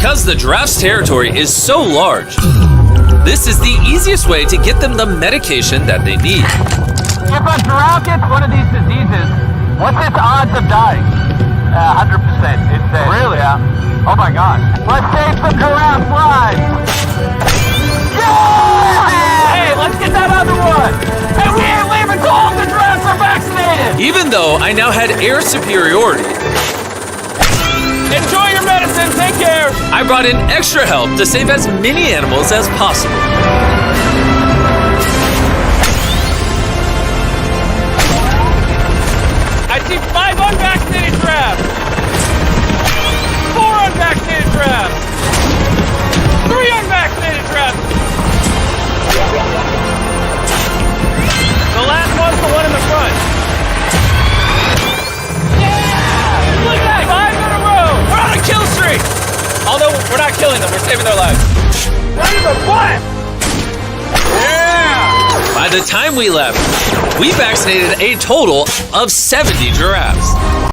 Because the giraffe's territory is so large, this is the easiest way to get them the medication that they need. If a giraffe gets one of these diseases, what's its odds of dying? 100%. It's really? Yeah. Oh my gosh. Let's save some giraffe lives. Yeah! Hey, let's get that other one. Hey, we ain't leaving till all the giraffes are vaccinated. Even though I now had air superiority, Enjoy your medicine. Take care. I brought in extra help to save as many animals as possible. I see 5 unvaccinated giraffes. 4 unvaccinated giraffes. 3 unvaccinated giraffes. The last one's the one in the front. Yeah! Look at that! 5 in a row! We're on a kill streak! Although we're not killing them, we're saving their lives. Right in the butt! Yeah! By the time we left, we vaccinated a total of 70 giraffes.